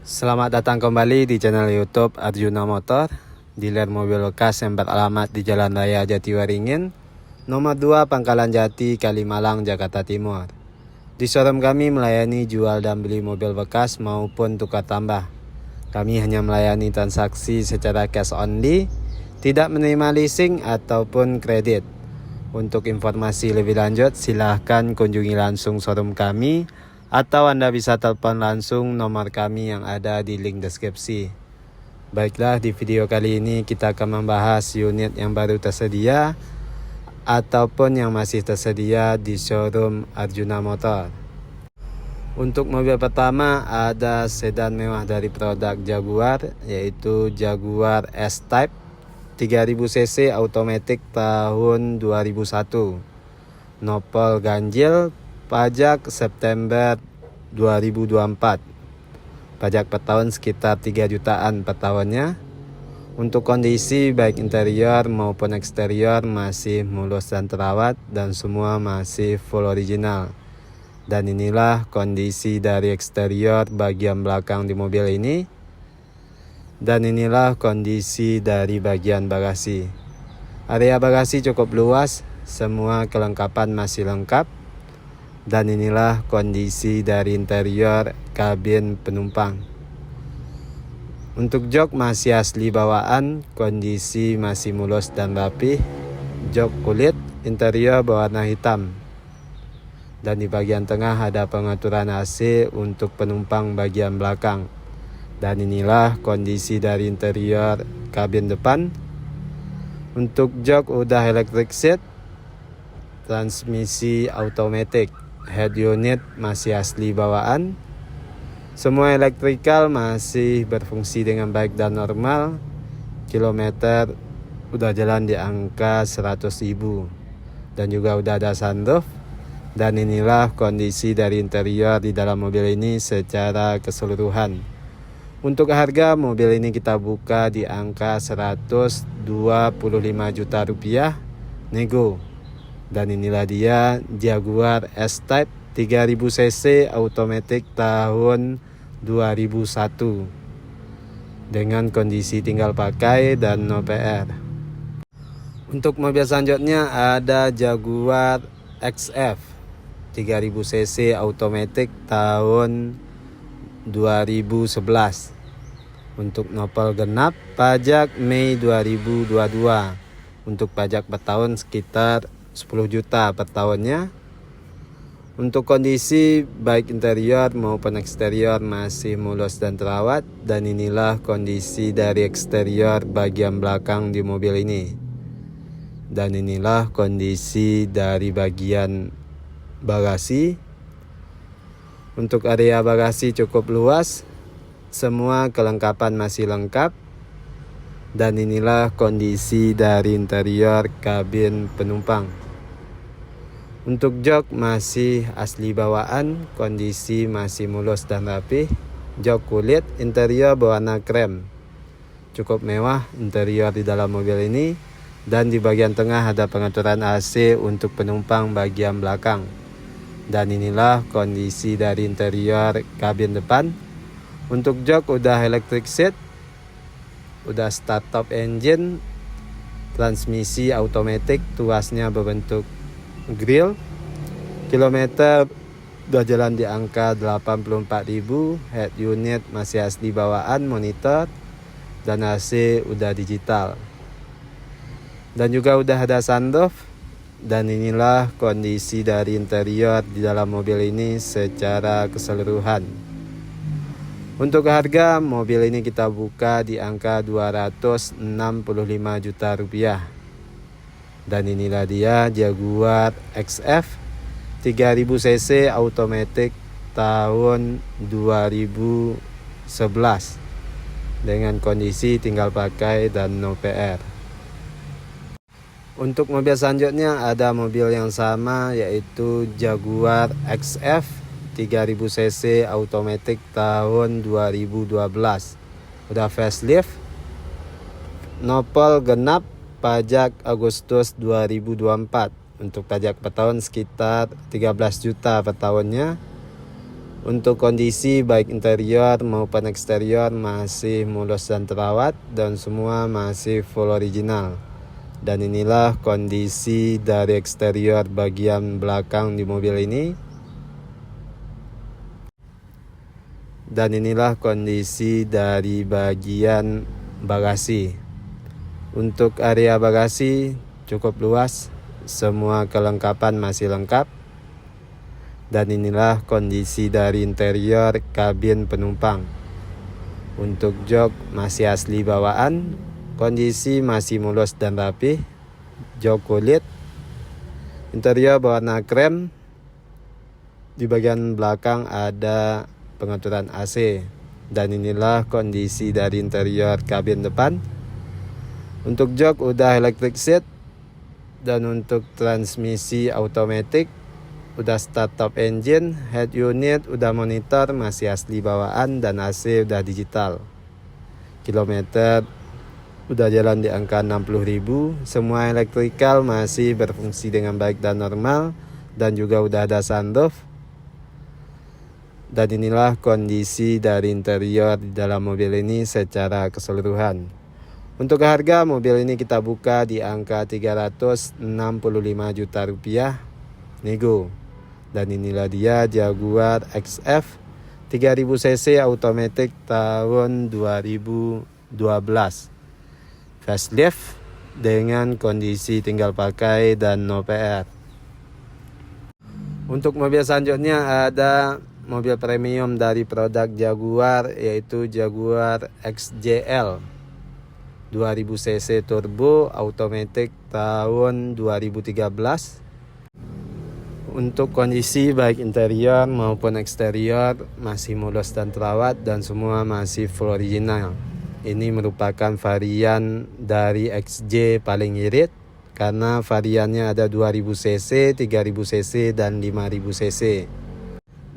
Selamat datang kembali di channel YouTube Arjuna Motor, dealer mobil bekas yang beralamat di Jalan Raya Jatiwaringin, nomor 2 Pangkalan Jati, Kalimalang, Jakarta Timur. Di showroom kami melayani jual dan beli mobil bekas maupun tukar tambah. Kami hanya melayani transaksi secara cash only, tidak menerima leasing ataupun kredit. Untuk informasi lebih lanjut, silahkan kunjungi langsung showroom kami, atau Anda bisa telepon langsung nomor kami yang ada di link deskripsi. Baiklah, di video kali ini kita akan membahas unit yang baru tersedia ataupun yang masih tersedia di showroom Arjuna Motor. Untuk mobil pertama ada sedan mewah dari produk Jaguar, yaitu Jaguar S-Type 3000cc automatic tahun 2001. Nopol ganjil, pajak September 2024. Pajak per tahun sekitar 3 jutaan per tahunnya. Untuk kondisi baik interior maupun eksterior masih mulus dan terawat dan semua masih full original. Dan inilah kondisi dari eksterior bagian belakang di mobil ini. Dan inilah kondisi dari bagian bagasi. Area bagasi cukup luas, semua kelengkapan masih lengkap. Dan inilah kondisi dari interior kabin penumpang. Untuk jok masih asli bawaan, kondisi masih mulus dan rapi. Jok kulit, interior berwarna hitam. Dan di bagian tengah ada pengaturan AC untuk penumpang bagian belakang. Dan inilah kondisi dari interior kabin depan. Untuk jok udah electric seat, transmisi automatic. Head unit masih asli bawaan. Semua elektrikal masih berfungsi dengan baik dan normal. Kilometer udah jalan di angka 100.000. Dan juga udah ada sunroof. Dan inilah kondisi dari interior di dalam mobil ini secara keseluruhan. Untuk harga mobil ini kita buka di angka 125 juta rupiah nego. Dan inilah dia Jaguar S-Type 3000cc automatic tahun 2001 dengan kondisi tinggal pakai dan no PR. Untuk mobil selanjutnya ada Jaguar XF 3000cc automatic tahun 2011. Untuk nopol genap, pajak Mei 2022. Untuk pajak per tahun sekitar 10 juta per tahunnya. Untuk kondisi baik interior maupun eksterior masih mulus dan terawat. Dan inilah kondisi dari eksterior bagian belakang di mobil ini. Dan inilah kondisi dari bagian bagasi. Untuk area bagasi cukup luas. Semua kelengkapan masih lengkap. Dan inilah kondisi dari interior kabin penumpang. Untuk jok masih asli bawaan, kondisi masih mulus dan rapi. Jok kulit, interior berwarna krem. Cukup mewah interior di dalam mobil ini. Dan di bagian tengah ada pengaturan AC untuk penumpang bagian belakang. Dan inilah kondisi dari interior kabin depan. Untuk jok udah electric seat, udah start top engine, transmisi automatic, tuasnya berbentuk grill. Kilometer udah jalan di angka 84.000. Head unit masih asli bawaan, monitor, dan AC udah digital. Dan juga udah ada sunroof. Dan inilah kondisi dari interior di dalam mobil ini secara keseluruhan. Untuk harga mobil ini kita buka di angka 265 juta rupiah. Dan inilah dia Jaguar XF 3000cc automatic tahun 2011 dengan kondisi tinggal pakai dan no PR. Untuk mobil selanjutnya ada mobil yang sama, yaitu Jaguar XF 3000cc automatic tahun 2012. Udah facelift, nopol genap, pajak Agustus 2024. Untuk pajak per tahun sekitar 13 juta per tahunnya. Untuk kondisi baik interior maupun eksterior masih mulus dan terawat dan semua masih full original. Dan inilah kondisi dari eksterior bagian belakang di mobil ini. Dan inilah kondisi dari bagian bagasi. Untuk area bagasi cukup luas, semua kelengkapan masih lengkap. Dan inilah kondisi dari interior kabin penumpang. Untuk jok masih asli bawaan, kondisi masih mulus dan rapi. Jok kulit, interior berwarna krem. Di bagian belakang ada pengaturan AC. Dan inilah kondisi dari interior kabin depan. Untuk jok udah electric seat. Dan untuk transmisi automatic udah start top engine, head unit udah monitor masih asli bawaan dan AC udah digital. Kilometer udah jalan di angka 60.000. Semua elektrikal masih berfungsi dengan baik dan normal dan juga udah ada sunroof. Dan inilah kondisi dari interior di dalam mobil ini secara keseluruhan. Untuk harga mobil ini kita buka di angka 365 juta rupiah nego. Dan inilah dia Jaguar XF 3000 cc automatic tahun 2012 facelift dengan kondisi tinggal pakai dan no PR. Untuk mobil selanjutnya ada mobil premium dari produk Jaguar, yaitu Jaguar XJL 2000 cc turbo automatic tahun 2013. Untuk kondisi baik interior maupun eksterior masih mulus dan terawat dan semua masih full original. Ini merupakan varian dari XJ paling irit karena variannya ada 2000 cc, 3000 cc dan 5000 cc.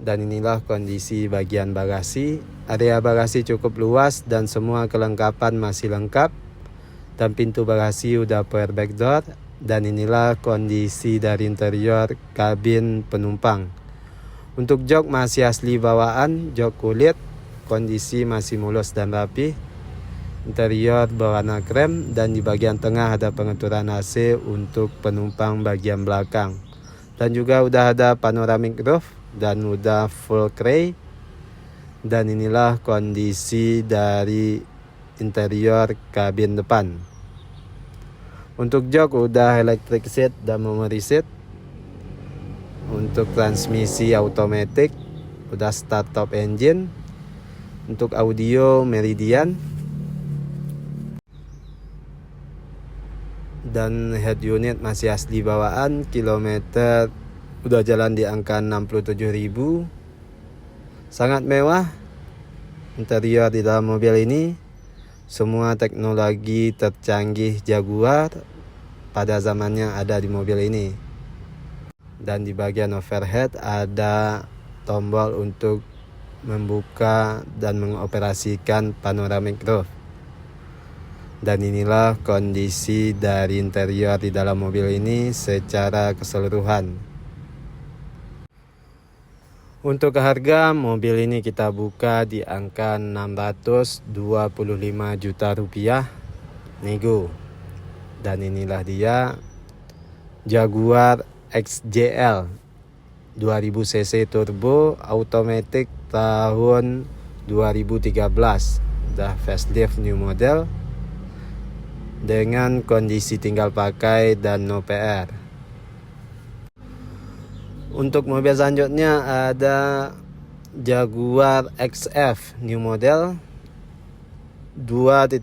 Dan inilah kondisi bagian bagasi. Area bagasi cukup luas dan semua kelengkapan masih lengkap. Dan pintu bagasi udah power back door. Dan inilah kondisi dari interior kabin penumpang. Untuk jok masih asli bawaan, jok kulit, kondisi masih mulus dan rapi. Interior berwarna krem dan di bagian tengah ada pengaturan AC untuk penumpang bagian belakang. Dan juga udah ada panoramic roof dan udah full grey. Dan inilah kondisi dari interior kabin depan. Untuk jok udah electric seat dan memory seat. Untuk transmisi automatic udah start top engine. Untuk audio Meridian. Dan head unit masih asli bawaan. Kilometer udah jalan di angka 67.000. Sangat mewah interior di dalam mobil ini. Semua teknologi tercanggih Jaguar pada zamannya ada di mobil ini. Dan di bagian overhead ada tombol untuk membuka dan mengoperasikan panoramic roof. Dan inilah kondisi dari interior di dalam mobil ini secara keseluruhan. Untuk harga mobil ini kita buka di angka 625 juta rupiah nego. Dan inilah dia Jaguar XJL 2000 cc turbo automatic tahun 2013. Dah facelift new model dengan kondisi tinggal pakai dan no PR. Untuk mobil selanjutnya ada Jaguar XF new model 2.5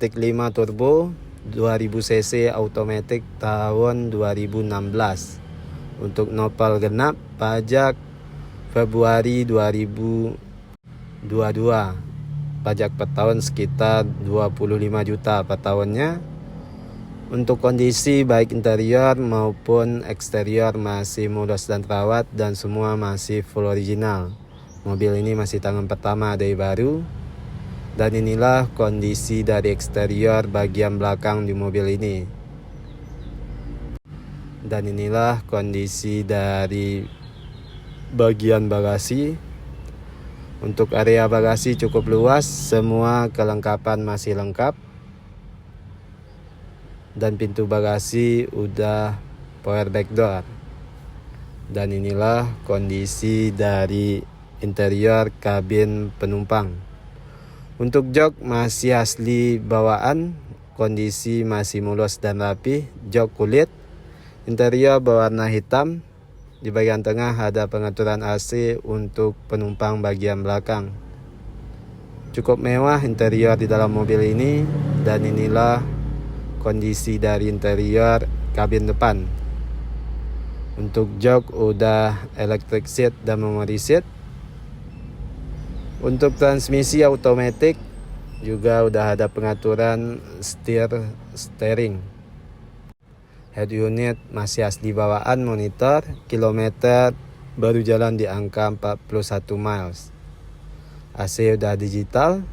turbo 2000 cc automatic tahun 2016. Untuk nopal genap pajak Februari 2022. Pajak per tahun sekitar 25 juta per tahunnya. Untuk kondisi baik interior maupun eksterior masih mulus dan terawat dan semua masih full original. Mobil ini masih tangan pertama dari baru. Dan inilah kondisi dari eksterior bagian belakang di mobil ini. Dan inilah kondisi dari bagian bagasi. Untuk area bagasi cukup luas, semua kelengkapan masih lengkap. Dan pintu bagasi udah power back door. Dan inilah kondisi dari interior kabin penumpang. Untuk jok masih asli bawaan, kondisi masih mulus dan rapi. Jok kulit, interior berwarna hitam. Di bagian tengah ada pengaturan AC untuk penumpang bagian belakang. Cukup mewah interior di dalam mobil ini. Dan inilah kondisi dari interior kabin depan. Untuk jok udah electric seat dan memory seat. Untuk transmisi otomatis juga udah ada pengaturan steering. Head unit masih asli bawaan monitor, kilometer baru jalan di angka 41 miles. AC udah digital,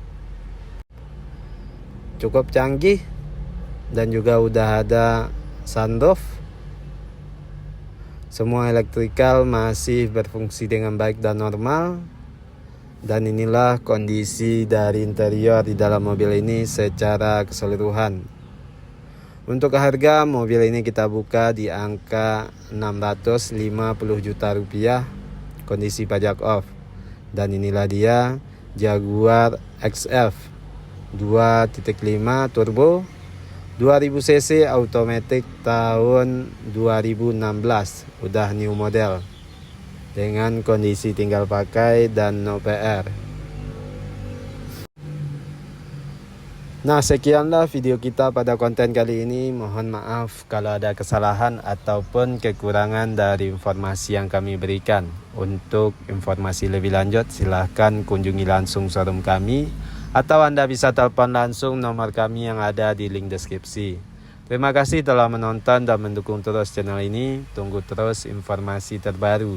cukup canggih, dan juga udah ada sunroof. Semua elektrikal masih berfungsi dengan baik dan normal. Dan inilah kondisi dari interior di dalam mobil ini secara keseluruhan. Untuk harga mobil ini kita buka di angka 650 juta rupiah, kondisi pajak off. Dan inilah dia Jaguar XF 2.5 turbo 2000 cc automatic tahun 2016, udah new model dengan kondisi tinggal pakai dan no PR. Nah, sekianlah video kita pada konten kali ini. Mohon maaf kalau ada kesalahan ataupun kekurangan dari informasi yang kami berikan. Untuk informasi lebih lanjut, silahkan kunjungi langsung showroom kami, atau Anda bisa telepon langsung nomor kami yang ada di link deskripsi. Terima kasih telah menonton dan mendukung terus channel ini. Tunggu terus informasi terbaru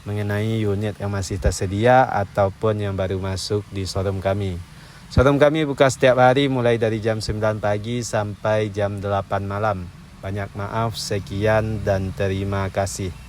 mengenai unit yang masih tersedia ataupun yang baru masuk di showroom kami. Showroom kami buka setiap hari mulai dari jam 9 pagi sampai jam 8 malam. Banyak maaf, sekian dan terima kasih.